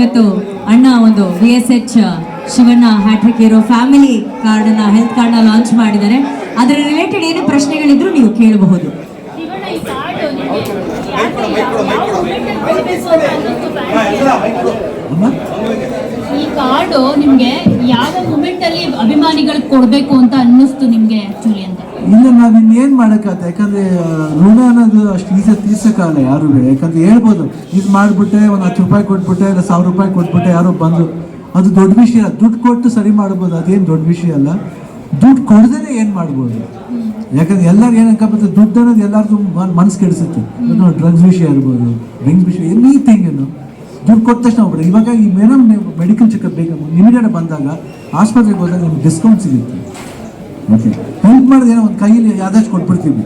ಇವತ್ತು ಅಣ್ಣ ಒಂದು VSH Shivanna hat trick hero family ಕಾರ್ಡನ್ನ ಹೆಲ್ತ್ ಕಾರ್ಡ್ನ ಲಾಂಚ್ ಮಾಡಿದ್ದಾರೆ. ಅದರ ರಿಲೇಟೆಡ್ ಏನು ಪ್ರಶ್ನೆಗಳಿದ್ರು ನೀವು ಕೇಳಬಹುದು. ಈ ಕಾರ್ಡು ನಿಮ್ಗೆ ಯಾವ ಮೂಮೆಂಟ್ ಅಲ್ಲಿ ಅಭಿಮಾನಿಗಳಿಗೆ ಕೊಡ್ಬೇಕು ಅಂತ ಅನ್ನಿಸ್ತು ನಿಮ್ಗೆ ಆಕ್ಚುಲಿ ಅಂತ? ಇಲ್ಲ, ನಾವ್ ಇನ್ನೇನ್ ಮಾಡಕ್ಕಾಗತ್ತೆ, ಯಾಕಂದ್ರೆ ಋಣ ಅನ್ನೋದು ಅಷ್ಟು ಈಸಿ ತೀರ್ಸಕ್ಕಾಗಲ್ಲ ಯಾರು. ಯಾಕಂದ್ರೆ ಹೇಳ್ಬೋದು ಇದು ಮಾಡ್ಬಿಟ್ಟೆ ಒಂದು 10 ರೂಪಾಯಿ ಕೊಟ್ಬಿಟ್ಟೆ ಇಲ್ಲ 1000 ರೂಪಾಯಿ ಕೊಟ್ಬಿಟ್ಟೆ ಯಾರೋ ಬಂದು, ಅದು ದೊಡ್ಡ ವಿಷಯ. ದುಡ್ಡು ಕೊಟ್ಟು ಸರಿ ಮಾಡ್ಬೋದು, ಅದೇನು ದೊಡ್ಡ ವಿಷಯ ಅಲ್ಲ. ದುಡ್ಡು ಕೊಡದೇನೆ ಏನ್ ಮಾಡ್ಬೋದು, ಯಾಕಂದ್ರೆ ಎಲ್ಲರೂ ಏನಕ್ಕಂತ ದುಡ್ಡು ಅನ್ನೋದು ಎಲ್ಲರಿಗೂ ಮನ್ಸು ಕೆಡಿಸುತ್ತೆ. ಡ್ರಗ್ಸ್ ವಿಷಯ ಇರ್ಬೋದು, ಡ್ರಿಂಕ್ಸ್ ವಿಷಯ, ಎನಿಥಿಂಗ್ ಏನು ದುಡ್ಡು ಕೊಟ್ಟ ತಕ್ಷಣ ಹೋಗ್ಬಿಡ. ಇವಾಗ ಈ ಮೇಡಮ್ ಮೆಡಿಕಲ್ ಚೆಕಪ್ ಬೇಕು ಇಮಿಡಿಯೇಟ್ ಬಂದಾಗ ಆಸ್ಪತ್ರೆಗೆ ಹೋದಾಗ ನಿಮ್ಗೆ ಡಿಸ್ಕೌಂಟ್ ಸಿಗುತ್ತೆ. ಓಕೆ, ಹೆಲ್ಪ್ ಮಾಡೋದು ಏನೋ ಒಂದು ಕೈಯಲ್ಲಿ ಯಾವ್ದಾದ್ರು ಕೊಟ್ಬಿಡ್ತೀವಿ.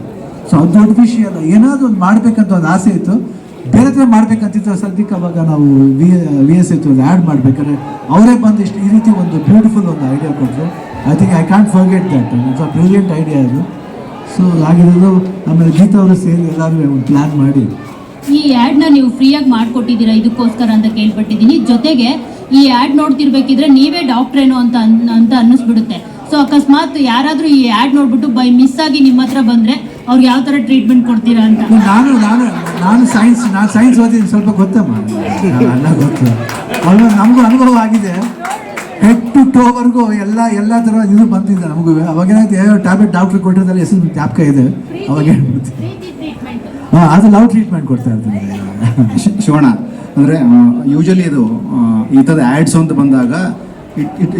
ಸೊ ಅದು ದೊಡ್ಡ ವಿಷಯ ಅಲ್ಲ. ಏನಾದರೂ ಒಂದು ಮಾಡ್ಬೇಕಂತ ಒಂದು ಆಸೆ ಇತ್ತು, ಬೇರೆ ಥರ ಮಾಡ್ಬೇಕಂತಿತ್ತು. ಸದ್ಯಕ್ಕೆ ಅವಾಗ ನಾವು VSH ಆ್ಯಡ್ ಮಾಡ್ಬೇಕಾದ್ರೆ ಅವರೇ ಬಂದು ಇಷ್ಟು ಈ ರೀತಿ ಒಂದು ಬ್ಯೂಟಿಫುಲ್ ಒಂದು ಐಡಿಯಾ ಕೊಟ್ಟರು. I think I can't forget that. It's a brilliant idea ಅದು. ಸೊ ಆಗಿರೋದು ಆಮೇಲೆ ಗೀತಾ ಅವರು ಸೇರಿ ಎಲ್ಲರೂ ಒಂದು ಪ್ಲ್ಯಾನ್ ಮಾಡಿ ಈ ಆ್ಯಡ್ನ ನೀವು ಫ್ರೀಯಾಗಿ ಮಾಡಿಕೊಟ್ಟಿದ್ದೀರಾ ಇದಕ್ಕೋಸ್ಕರ ಅಂತ ಕೇಳ್ಪಟ್ಟಿದ್ದೀನಿ. ಜೊತೆಗೆ ಈ ಆ್ಯಡ್ ನೋಡ್ತಿರ್ಬೇಕಿದ್ರೆ ನೀವೇ ಡಾಕ್ಟ್ರೇನೋ ಅಂತ ಅನ್ನಿಸ್ಬಿಡುತ್ತೆ. ಸೊ ಅಕಸ್ಮಾತ್ ಯಾರಾದರೂ ಈ ಆ್ಯಡ್ ನೋಡ್ಬಿಟ್ಟು ಬೈ ಮಿಸ್ ಆಗಿ ನಿಮ್ಮ ಹತ್ರ ಬಂದರೆ ಅವ್ರಿಗೆ ಯಾವ ಥರ ಟ್ರೀಟ್ಮೆಂಟ್ ಕೊಡ್ತೀರಾ ಅಂತ? ನಾನು ಸೈನ್ಸ್ ಓದಿದ್ದೀನಿ, ಸ್ವಲ್ಪ ಗೊತ್ತಮ್ಮ, ಎಲ್ಲ ಗೊತ್ತು. ನಮಗೂ ಅನುಭವ ಆಗಿದೆ. ಹೆಡ್ ಟು ಟೋವರೆಗೂ ಎಲ್ಲ ಥರ ಇದು ಬಂದಿದೆ ನಮಗೂ. ಅವಾಗೇನಾಯ್ತು, ಯಾವ ಟ್ಯಾಬ್ಲೆಟ್ ಡಾಕ್ಟ್ರಿಗೆ ಕೊಟ್ಟಿರೋದ್ರಲ್ಲಿ ಹೆಸರು ಜ್ಞಾಪಕ ಇದೆ. ಅವಾಗ ಹೇಳ್ಬಿಡ್ತೀನಿ, ಅದು ಲವ್ ಟ್ರೀಟ್ಮೆಂಟ್ ಕೊಡ್ತಾ ಇರ್ತೀನಿ. ಶಿವಣ್ಣ ಅಂದರೆ ಯೂಶಲಿ ಇದು ಈ ಥರದ ಆ್ಯಡ್ಸ್ ಅಂತ ಬಂದಾಗ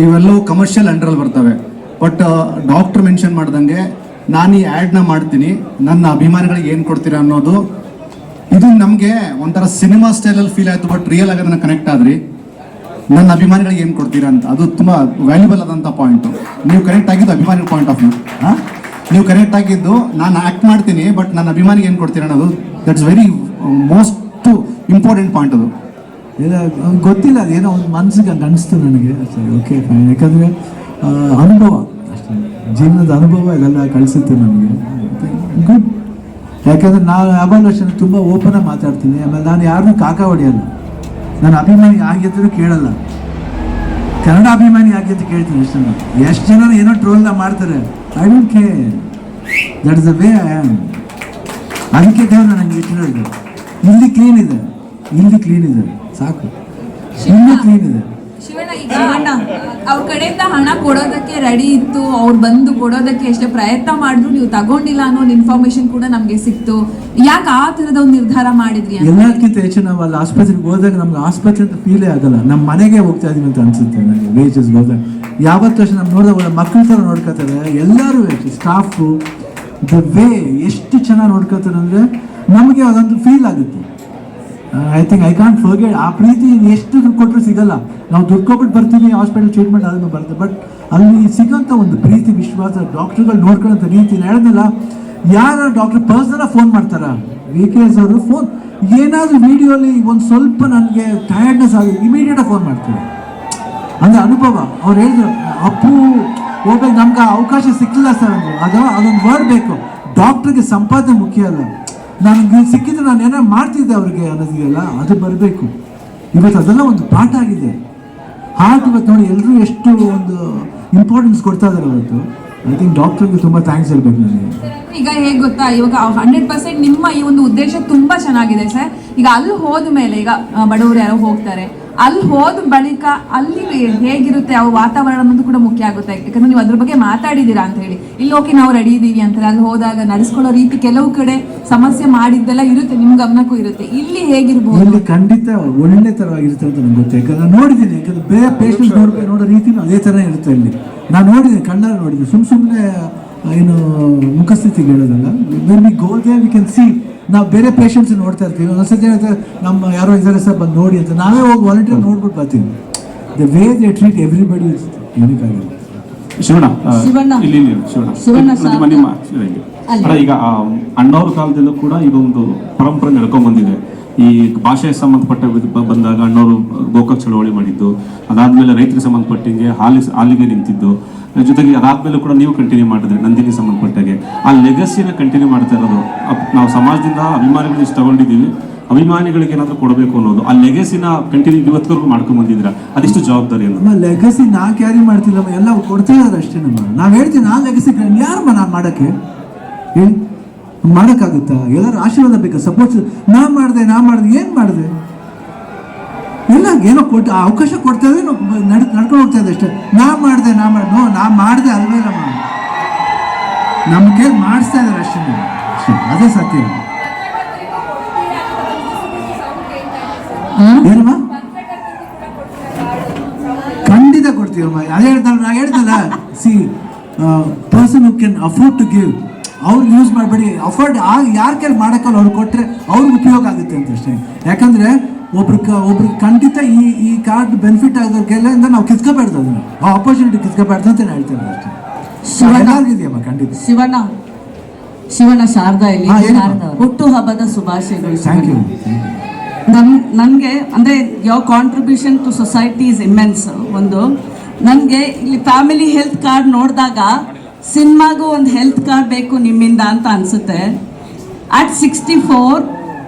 ಇವೆಲ್ಲವೂ ಕಮರ್ಷಿಯಲ್ ಅಂಡರಲ್ಲಿ ಬರ್ತವೆ. ಬಟ್ ಡಾಕ್ಟ್ರ್ ಮೆನ್ಷನ್ ಮಾಡ್ದಂಗೆ ನಾನು ಈ ಆ್ಯಡ್ನ ಮಾಡ್ತೀನಿ, ನನ್ನ ಅಭಿಮಾನಿಗಳಿಗೆ ಏನು ಕೊಡ್ತೀರಾ ಅನ್ನೋದು ಇದು ನಮಗೆ ಒಂಥರ ಸಿನಿಮಾ ಸ್ಟೈಲಲ್ಲಿ ಫೀಲ್ ಆಯಿತು. ಬಟ್ ರಿಯಲ್ ಆಗಿ ಅದನ್ನು ಕನೆಕ್ಟ್ ಆದ್ರಿ, ನನ್ನ ಅಭಿಮಾನಿಗಳಿಗೆ ಏನು ಕೊಡ್ತೀರಾ ಅಂತ. ಅದು ತುಂಬ ವ್ಯಾಲ್ಯೂಬಲ್ ಆದಂಥ ಪಾಯಿಂಟು. ನೀವು ಕನೆಕ್ಟ್ ಆಗಿದ್ದು ಅಭಿಮಾನಿಗಳ ಪಾಯಿಂಟ್ ಆಫ್ ವ್ಯೂ. ನೀವು ಕನೆಕ್ಟ್ ಆಗಿದ್ದು ನಾನು ಆ್ಯಕ್ಟ್ ಮಾಡ್ತೀನಿ ಬಟ್ ನನ್ನ ಅಭಿಮಾನಿಗೆ ಏನು ಕೊಡ್ತೀರಾ ಅನ್ನೋದು, that's very most important point. ಅದು ಗೊತ್ತಿಲ್ಲ, ಅದೇನೋ ಒಂದು ಮನಸ್ಸಿಗೆ ಹಂಗೆ ಅನಿಸ್ತು ನನಗೆ. ಸರಿ, ಓಕೆ ಫೈನ್. ಯಾಕಂದರೆ ಅನುಭವ ಅಷ್ಟೇ, ಜೀವನದ ಅನುಭವ ಇದೆಲ್ಲ ಕಳಿಸುತ್ತೆ ನಮಗೆ. ಗುಡ್. ಯಾಕಂದರೆ ನಾನು ಅಭಾಲೋಚನೆ ತುಂಬ ಓಪನಾಗಿ ಮಾತಾಡ್ತೀನಿ. ಆಮೇಲೆ ನಾನು ಯಾರನ್ನೂ ಕಾಕ ಹೊಡೆಯಲ್ಲ. ನಾನು ಅಭಿಮಾನಿ ಆಗಿದ್ದರೂ ಕೇಳಲ್ಲ, ಕನ್ನಡ ಅಭಿಮಾನಿ ಆಗಿ ಅಂತ ಕೇಳ್ತೀನಿ ಅಷ್ಟೇ. ಎಷ್ಟು ಜನ ಏನೋ ಟ್ರೋಲ್ನ ಮಾಡ್ತಾರೆ, I don't care. That is the way I am. ಅದಕ್ಕೆ ದೇವ್ರು ನನಗೆ ಇಟ್ಟಿರೋದು. ಇಲ್ಲಿ ಕ್ಲೀನ್ ಇದೆ ಸಾಕು, ಇನ್ನೂ ಕ್ಲೀನ್ ಇದೆ. ಶಿವಣ್ಣ, ಈಗ ಅವ್ರ ಕಡೆಯಿಂದ ಹಣ ಕೊಡೋದಕ್ಕೆ ರೆಡಿ ಇತ್ತು, ಅವ್ರು ಬಂದು ಕೊಡೋದಕ್ಕೆ ಎಷ್ಟೇ ಪ್ರಯತ್ನ ಮಾಡಿದ್ರು ನೀವು ತಗೊಂಡಿಲ್ಲ ಅನ್ನೋ ಒಂದು ಇನ್ಫಾರ್ಮೇಶನ್ ಕೂಡ ನಮ್ಗೆ ಸಿಕ್ತು. ಯಾಕೆ ಆ ಥರದ ಒಂದು ನಿರ್ಧಾರ ಮಾಡಿದ್ರಿ? ಎಲ್ಲದಕ್ಕಿಂತ ಹೆಚ್ಚು ನಾವು ಅಲ್ಲಿ ಆಸ್ಪತ್ರೆಗೆ ಹೋದಾಗ ನಮ್ಗೆ ಆಸ್ಪತ್ರೆ ಅಂತ ಫೀಲೇ ಆಗಲ್ಲ, ನಮ್ಮ ಮನೆಗೆ ಹೋಗ್ತಾ ಇದೀವಿ ಅಂತ ಅನ್ಸುತ್ತೆ ನನಗೆ. ವೇಜಸ್ಗೆ ಹೋದಾಗ ಯಾವತ್ತೂ ಅಷ್ಟೇ ನಮ್ಮ ನೋಡಿದಾಗ ಮಕ್ಕಳ ಥರ ನೋಡ್ಕೋತಾರೆ ಎಲ್ಲರೂ. ಸ್ಟಾಫು ದ ವೇ ಎಷ್ಟು ಚೆನ್ನಾಗಿ ನೋಡ್ಕೋತಾರೆ ಅಂದರೆ ನಮಗೆ ಅದೊಂದು ಫೀಲ್ ಆಗುತ್ತೆ. I think I can't forget. ಆ ಪ್ರೀತಿ ಎಷ್ಟು ದುಡ್ಡು ಕೊಟ್ಟರು ಸಿಗಲ್ಲ. ನಾವು ದುಡ್ಡು ಕೊಟ್ಬಿಟ್ಟು ಬರ್ತೀವಿ, ಹಾಸ್ಪಿಟಲ್ ಟ್ರೀಟ್ಮೆಂಟ್ ಅದನ್ನು ಬರುತ್ತೆ. ಬಟ್ ಅಲ್ಲಿ ಸಿಗೋಂಥ ಒಂದು ಪ್ರೀತಿ, ವಿಶ್ವಾಸ, ಡಾಕ್ಟ್ರುಗಳು ನೋಡ್ಕೊಳ್ಳೋಂಥ ರೀತಿ ಹೇಳಿದ್ನಲ್ಲ. ಯಾರು ಡಾಕ್ಟ್ರ್ ಪರ್ಸನಲ್ ಫೋನ್ ಮಾಡ್ತಾರ, VKS ಅವರು ಫೋನ್ ಏನಾದರೂ ವಿಡಿಯೋಲಿ ಒಂದು ಸ್ವಲ್ಪ ನನಗೆ ಟಯರ್ಡ್ನೆಸ್ ಆಗಿ ಇಮಿಡಿಯೇಟಾಗಿ ಫೋನ್ ಮಾಡ್ತಾರೆ. ಅಂದರೆ ಅನುಭವ. ಅವ್ರು ಹೇಳಿದ್ರು, ಅಪ್ಪು ಹೋಗ್ಬೇಕು, ನಮ್ಗೆ ಅವಕಾಶ ಸಿಕ್ಕಿಲ್ಲ ಸರ್ ಅಂದರು. ಅದೊಂದು ವರ್ಡ್ ಬೇಕು. ಡಾಕ್ಟ್ರಿಗೆ ಸಂಪಾದನೆ ಮುಖ್ಯ ಅಲ್ಲ, ನನಗೆ ಸಿಕ್ಕಿದ್ರೆ ನಾನು ಏನಾರು ಮಾಡ್ತಿದ್ದೆ ಅವ್ರಿಗೆ ಅನ್ನೋದಿದೆಯಲ್ಲ, ಅದು ಬರಬೇಕು. ಇವತ್ತು ಅದೆಲ್ಲ ಒಂದು ಪಾಠ ಆಗಿದೆ. ಹಾರ್ಟ್ ಇವತ್ತು ನೋಡಿ ಎಲ್ಲರೂ ಎಷ್ಟು ಒಂದು ಇಂಪಾರ್ಟೆನ್ಸ್ ಕೊಡ್ತಾ ಇದ್ದಾರೆ ಇವತ್ತು. ಐ ಥಿಂಕ್ ಡಾಕ್ಟ್ರಿಗೆ ತುಂಬ ಥ್ಯಾಂಕ್ಸ್ ಹೇಳ್ಬೇಕು ನನಗೆ. ಈಗ ಹೇಗೆ ಗೊತ್ತಾ, ಇವಾಗ 100% ನಿಮ್ಮ ಈ ಒಂದು ಉದ್ದೇಶ ತುಂಬಾ ಚೆನ್ನಾಗಿದೆ ಸರ್. ಈಗ ಅಲ್ಲಿ ಹೋದ ಮೇಲೆ, ಈಗ ಬಡವರು ಯಾರೋ ಹೋಗ್ತಾರೆ, ಅಲ್ಲಿ ಹೋದ ಬಳಿಕ ಅಲ್ಲಿ ಹೇಗಿರುತ್ತೆ ಆ ವಾತಾವರಣ ಅನ್ನೋದು ಕೂಡ ಮುಖ್ಯ ಆಗುತ್ತೆ. ಯಾಕಂದ್ರೆ ನೀವು ಅದ್ರ ಬಗ್ಗೆ ಮಾತಾಡಿದ್ದೀರಾ ಅಂತ ಹೇಳಿ. ಇಲ್ಲಿ ಹೋಗಿ ನಾವು ರೆಡಿ ಇದ್ದೀವಿ ಅಂತಾರೆ, ಅಲ್ಲಿ ಹೋದಾಗ ನಡೆಸ್ಕೊಳ್ಳೋ ರೀತಿ ಕೆಲವು ಕಡೆ ಸಮಸ್ಯೆ ಮಾಡಿದ್ದೆಲ್ಲ ಇರುತ್ತೆ, ನಿಮ್ ಗಮನಕ್ಕೂ ಇರುತ್ತೆ. ಇಲ್ಲಿ ಹೇಗಿರ್ಬೋದು? ಇಲ್ಲಿ ಖಂಡಿತ ಒಳ್ಳೆ ಥರವಾಗಿರುತ್ತೆ ಅಂತ ನಂಗೆ ಗೊತ್ತು. ಯಾಕಂದ್ರೆ ನಾನು ನೋಡಿದ್ದೀನಿ. ಯಾಕಂದ್ರೆ ಬೇರೆ ಪೇಷಂಟ್ ನೋಡೋ ರೀತಿನೂ ಅದೇ ಥರ ಇರುತ್ತೆ ಇಲ್ಲಿ. ನಾನು ನೋಡಿದ್ದೀನಿ, ಕಣ್ಣಲ್ಲಿ ನೋಡಿದ್ದೀನಿ. ಸುಮ್ಮನೆ ಏನು ಮುಖಸ್ಥಿತಿಗೆ ಹೇಳೋದಲ್ಲ. When we go there we can see. ನಾವು ಬೇರೆ ಪೇಷಂಟ್ಸ್ ನೋಡ್ತಾ ಇರ್ತೀವಿ. ಒಂದ್ಸತಿ ಹೇಳ್ತಾರೆ ನಮ್ಮ ಯಾರೋ ಇದ್ದಾರೆ ಸರ್ ಬಂದು ನೋಡಿ ಅಂತ, ನಾವೇ ಹೋಗಿ ವಾಲಂಟಿಯರ್ ನೋಡ್ಬಿಟ್ಟು ಬರ್ತೀವಿ. The way they treat everybody is unique ಆಗಿದೆ. ಈಗ ಅಣ್ಣವ್ರ ಕಾಲದಲ್ಲೂ ಕೂಡ ಇದೊಂದು ಪರಂಪರೆ ನಡ್ಕೊಂಡ್ ಬಂದಿದೆ. ಈ ಭಾಷೆಗೆ ಸಂಬಂಧಪಟ್ಟ ಬಂದಾಗ ಅಣ್ಣವರು ಗೋಕಾಕ್ ಚಳವಳಿ ಮಾಡಿದ್ದು, ಅದಾದ್ಮೇಲೆ ರೈತರಿಗೆ ಸಂಬಂಧಪಟ್ಟಂಗೆ ಹಾಲಿಗೆ ನಿಂತಿದ್ದು, ಜೊತೆಗೆ ಅದಾದ್ಮೇಲೆ ಕೂಡ ನೀವು ಕಂಟಿನ್ಯೂ ಮಾಡಿದ್ರಿ ನಂದಿನಿ ಸಂಬಂಧಪಟ್ಟಾಗೆ. ಆ ಲೆಗಸಿನ ಕಂಟಿನ್ಯೂ ಮಾಡ್ತಾ ಇರೋದು ನಾವು ಸಮಾಜದಿಂದ ಅಭಿಮಾನಿಗಳು ಇಷ್ಟು ತಗೊಂಡಿದ್ದೀವಿ. ಅಭಿಮಾನಿಗಳಿಗೆ ಏನಾದರೂ ಕೊಡಬೇಕು ಅನ್ನೋದು ಆ ಲೆಗೆಸಿನ ಕಂಟಿನ್ಯೂ ಇವತ್ತಿವರೆಗೂ ಮಾಡ್ಕೊಂಡ್ ಬಂದಿದ್ದೀರಾ, ಅದೆಷ್ಟು ಜವಾಬ್ದಾರಿ ಅನ್ನೋದು? ನಮ್ಮ ಲೆಗಸಿ ನಾ ಕ್ಯಾರಿ ಮಾಡ್ತಿಲ್ಲಮ್ಮ, ಎಲ್ಲ ಕೊಡ್ತಾ ಇದಾರೆ ಅಷ್ಟೇ. ನಾವು ಹೇಳ್ತೀವಿ ನಾ ಲೆಗಸಿ ಯಾರಮ್ಮ ನಾನು ಮಾಡೋಕ್ಕೆ ಹೇಳಿ, ಮಾಡೋಕ್ಕಾಗುತ್ತಾ? ಎಲ್ಲರೂ ಆಶೀರ್ವಾದ ಬೇಕಾ, ಸಪೋರ್ಟ್? ನಾ ಮಾಡಿದೆ ಏನು ಮಾಡಿದೆ? ಇಲ್ಲ ಏನೋ ಕೊಟ್ಟು ಅವಕಾಶ ಕೊಡ್ತಾ ಇದ್ರೆ ನಡ್ಕೊಂಡು ಹೋಗ್ತಾ ಇದೆ ಅಷ್ಟೇ. ನಾ ಮಾಡಿದೆ ಅಲ್ವೇ ನಮ್ಮ ನಮ್ಮ ಕೈಲಿ ಮಾಡಿಸ್ತಾ ಇದ್ದಾರೆ ಅಷ್ಟೇ. ಅದೇ ಸತ್ಯ. ಏನಮ್ಮ ಖಂಡಿತ ಕೊಡ್ತೀವಮ್ಮ. ಅದೇ ಹೇಳ್ತಲ್ಲ see person who can afford to give, ಅವ್ರು ಯೂಸ್ ಮಾಡಬೇಡಿ. ಅಫೋರ್ಡ್ ಯಾರ ಕೈಲಿ ಮಾಡೋಕ್ಕಲ್ಲ ಅವ್ರು ಕೊಟ್ಟರೆ ಅವ್ರಿಗೆ ಉಪಯೋಗ ಆಗುತ್ತೆ ಅಂತ ಅಷ್ಟೇ. ಯಾಕಂದರೆ ಒಬ್ರಿಗೆ ಖಂಡಿತ ಈ ಕಾರ್ಡ್ ಬೆನಿಫಿಟ್ ಆಗೋದಕ್ಕೆಲ್ಲ ನಾವು ಕಿತ್ಕೋಬಾರ್ದು, ಅದನ್ನು ಆ ಆಪರ್ಚುನಿಟಿ ಕಿತ್ಕೋಬಾರ್ದು ಅಂತ ಹೇಳ್ತೇವೆ ಅಷ್ಟೇ. ಇದೆಯಮ್ಮ ಖಂಡಿತ. ಶಿವಣ್ಣ ಶಾರದಾ ಇಲ್ಲಿ ಏನಮ್ಮ? ಹುಟ್ಟು ಹಬ್ಬದ ಶುಭಾಶಯಗಳು. Thank you. ನನಗೆ ಅಂದರೆ your contribution to society is immense. ನನಗೆ ಇಲ್ಲಿ ಫ್ಯಾಮಿಲಿ ಹೆಲ್ತ್ ಕಾರ್ಡ್ ನೋಡಿದಾಗ ಸಿನಿಮಾಗೂ ಒಂದು ಹೆಲ್ತ್ ಕಾರ್ಡ್ ಬೇಕು ನಿಮ್ಮಿಂದ ಅಂತ ಅನಿಸುತ್ತೆ. At 64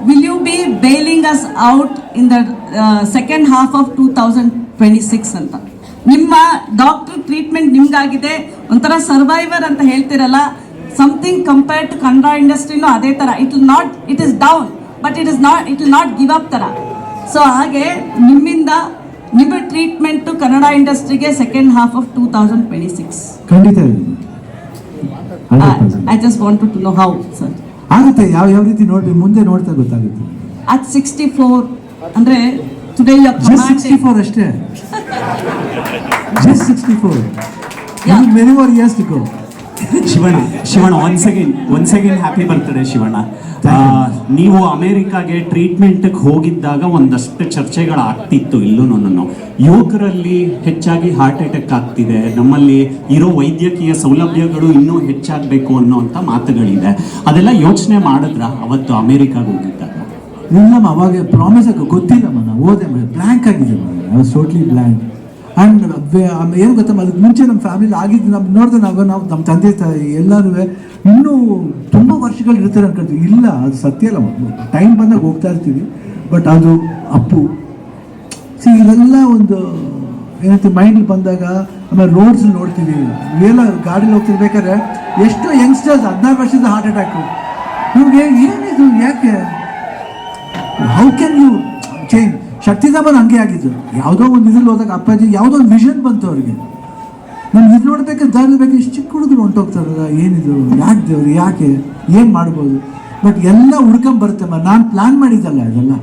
will you be bailing us out in the second half of 2026 ಅಂತ? ನಿಮ್ಮ ಡಾಕ್ಟರ್ ಟ್ರೀಟ್ಮೆಂಟ್ ನಿಮ್ಗಾಗಿದೆ, ಒಂಥರ ಸರ್ವೈವರ್ ಅಂತ ಹೇಳ್ತಿರಲ್ಲ, ಸಮಥಿಂಗ್ ಕಂಪೇರ್ಡ್ ಟು ಕನ್ನಡ ಇಂಡಸ್ಟ್ರಿನೂ ಅದೇ ಥರ. It is down but it will not give up ಥರ. ಸೊ ಹಾಗೆ ನಿಮ್ಮ ಟ್ರೀಟ್ಮೆಂಟು ಕನ್ನಡ ಇಂಡಸ್ಟ್ರಿಗೆ ಸೆಕೆಂಡ್ ಹಾಫ್ ಆಫ್ 2026 ಖಂಡಿತ I just wanted to know how sir ಆಗುತ್ತೆ. ಯಾವ ರೀತಿ ನೋಡ್ಬೇಕು ಮುಂದೆ ನೋಡ್ತಾ ಗೊತ್ತಾಗುತ್ತೆ. ಅಟ್ 64 ಅಂದರೆ ಟುಡೇ ಜಸ್ಟ್ 64 ಅಷ್ಟೇ. Just 64. Many more years to go. Shivanna once again happy birthday Shivanna. ನೀವು ಅಮೆರಿಕಾಗೆ ಟ್ರೀಟ್ಮೆಂಟ್ಗೆ ಹೋಗಿದ್ದಾಗ ಒಂದಷ್ಟು ಚರ್ಚೆಗಳಾಗ್ತಿತ್ತು ಇಲ್ಲೂ. ಯುವಕರಲ್ಲಿ ಹೆಚ್ಚಾಗಿ ಹಾರ್ಟ್ ಅಟ್ಯಾಕ್ ಆಗ್ತಿದೆ, ನಮ್ಮಲ್ಲಿ ಇರೋ ವೈದ್ಯಕೀಯ ಸೌಲಭ್ಯಗಳು ಇನ್ನೂ ಹೆಚ್ಚಾಗಬೇಕು ಅನ್ನೋಂಥ ಮಾತುಗಳಿದೆ. ಅದೆಲ್ಲ ಯೋಚನೆ ಮಾಡಿದ್ರ ಅವತ್ತು ಅಮೆರಿಕಾಗೆ ಹೋಗಿದ್ದಾಗ? ಇಲ್ಲಮ್ಮ, ಅವಾಗ ಪ್ರಾಮಿಸ್ ಗೊತ್ತಿಲ್ಲಮ್ಮ, ನಾವು ಓದೆ ಬ್ಲ್ಯಾಂಕ್ ಆಗಿದೆ, ಟೋಟ್ಲಿ ಬ್ಲ್ಯಾಂಕ್. ಆ್ಯಂಡ್ ಏನು ಗೊತ್ತಮ್ಮ, ಅದಕ್ಕೆ ಮುಂಚೆ ನಮ್ಮ ಫ್ಯಾಮಿಲಿ ಆಗಿದ್ದು ನಮ್ಗೆ ನೋಡಿದ್ರೆ ನಾವು ನಮ್ಮ ತಂದೆ ತಾಯಿ ಎಲ್ಲರೂ ಇನ್ನೂ ತುಂಬ ವರ್ಷಗಳು ಇರ್ತಾರೆ ಅನ್ಕೊಳ್ತೀವಿ. ಇಲ್ಲ, ಅದು ಸತ್ಯ ಅಲ್ಲ. ಟೈಮ್ ಬಂದಾಗ ಹೋಗ್ತಾ ಇರ್ತೀವಿ, ಬಟ್ ಅದು ಅಪ್ಪು ಇದೆಲ್ಲ ಒಂದು ಏನಂತ ಮೈಂಡ್ ಬಂದಾಗ. ಆಮೇಲೆ ರೋಡ್ಸ್ ನೋಡ್ತೀವಿ, ಇವೆಲ್ಲ ಗಾಡೀಲಿ ಹೋಗ್ತಿರ್ಬೇಕಾದ್ರೆ ಎಷ್ಟೋ ಯಂಗ್ಸ್ಟರ್ಸ್ 14 ವರ್ಷದ ಹಾರ್ಟ್ ಅಟ್ಯಾಕು. ನಮಗೆ ಏನಿದು, ಯಾಕೆ, ಹೌ ಕ್ಯಾನ್ ಯು ಚೇಂಜ್? ಶಕ್ತಿಧಾಮನ್ ಹಂಗೆ ಆಗಿದ್ದು. ಯಾವುದೋ ಒಂದು ಇದ್ರಲ್ಲಿ ಹೋದಾಗ ಅಪ್ಪಾಜಿ ಯಾವುದೋ ಒಂದು ವಿಷನ್ ಬಂತು ಅವ್ರಿಗೆ, ನಮ್ಗೆ ಇದು ನೋಡ್ಬೇಕಾದ್ರೆ ದಾರಿ ಬೇಕು, ಇಷ್ಟು ಚಿಕ್ಕ ಹುಡುಗರು ಹೊಂಟೋಗ್ತಾರಲ್ಲ, ಏನಿದು, ಯಾಕೆ ದೇವ್ರು, ಯಾಕೆ, ಏನು ಮಾಡ್ಬೋದು? ಬಟ್ ಎಲ್ಲ ಹುಡ್ಕೊಂಬರುತ್ತಮ್ಮ. ನಾನು ಪ್ಲ್ಯಾನ್ ಮಾಡಿದ್ದಲ್ಲ, ಇದೆಲ್ಲ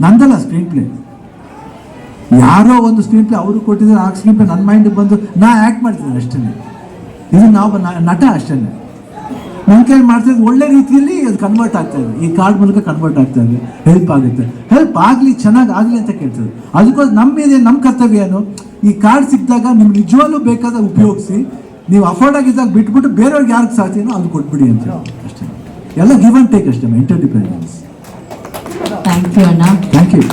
ನಂದಲ್ಲ ಸ್ಕ್ರೀನ್ ಪ್ಲೇ. ಯಾರೋ ಒಂದು ಸ್ಕ್ರೀನ್ ಪ್ಲೇ ಅವರು ಕೊಟ್ಟಿದ್ದಾರೆ, ಆ ಸ್ಕ್ರೀನ್ ಪ್ಲೇ ನನ್ನ ಮೈಂಡಿಗೆ ಬಂದು ನಾ ಆ್ಯಕ್ಟ್ ಮಾಡ್ತಿದ್ದೆ ಅಷ್ಟೇ. ಇದು ನಾವು ನಟ ಅಷ್ಟೇ. ನನ್ನ ಕೈಲಿ ಮಾಡ್ತಾಯಿದ್ದು ಒಳ್ಳೆ ರೀತಿಯಲ್ಲಿ ಅದು ಕನ್ವರ್ಟ್ ಆಗ್ತಾ ಇದೆ, ಈ ಕಾರ್ಡ್ ಮೂಲಕ ಕನ್ವರ್ಟ್ ಆಗ್ತಾ ಇದೆ. ಹೆಲ್ಪ್ ಆಗುತ್ತೆ, ಹೆಲ್ಪ್ ಆಗಲಿ, ಚೆನ್ನಾಗಿ ಆಗಲಿ ಅಂತ ಕೇಳ್ತದೆ. ಅದಕ್ಕೋಸ್ಕರ ನಮ್ಮ ಕರ್ತವ್ಯ ಏನು, ಈ ಕಾರ್ಡ್ ಸಿಕ್ಕಿದಾಗ ನಿಮ್ಗೆ ನಿಜವಾಗ್ಲೂ ಬೇಕಾದಾಗ ಉಪಯೋಗಿಸಿ, ನೀವು ಅಫೋರ್ಡ್ ಆಗಿದ್ದಾಗ ಬಿಟ್ಬಿಟ್ಟು ಬೇರೆಯವ್ರಿಗೆ ಯಾರಿಗೆ ಸಾಧ್ಯವೋ ಅದು ಕೊಟ್ಬಿಡಿ ಅಂತ ಅಷ್ಟೇ. ಎಲ್ಲ ಗಿವ್ ಆ್ಯಂಡ್ ಟೇಕ್ ಅಷ್ಟೇ, ಇಂಟರ್ ಡಿಪೆಂಡೆನ್ಸ್. ಥ್ಯಾಂಕ್ ಯು ಅಣ್ಣ. Thank you.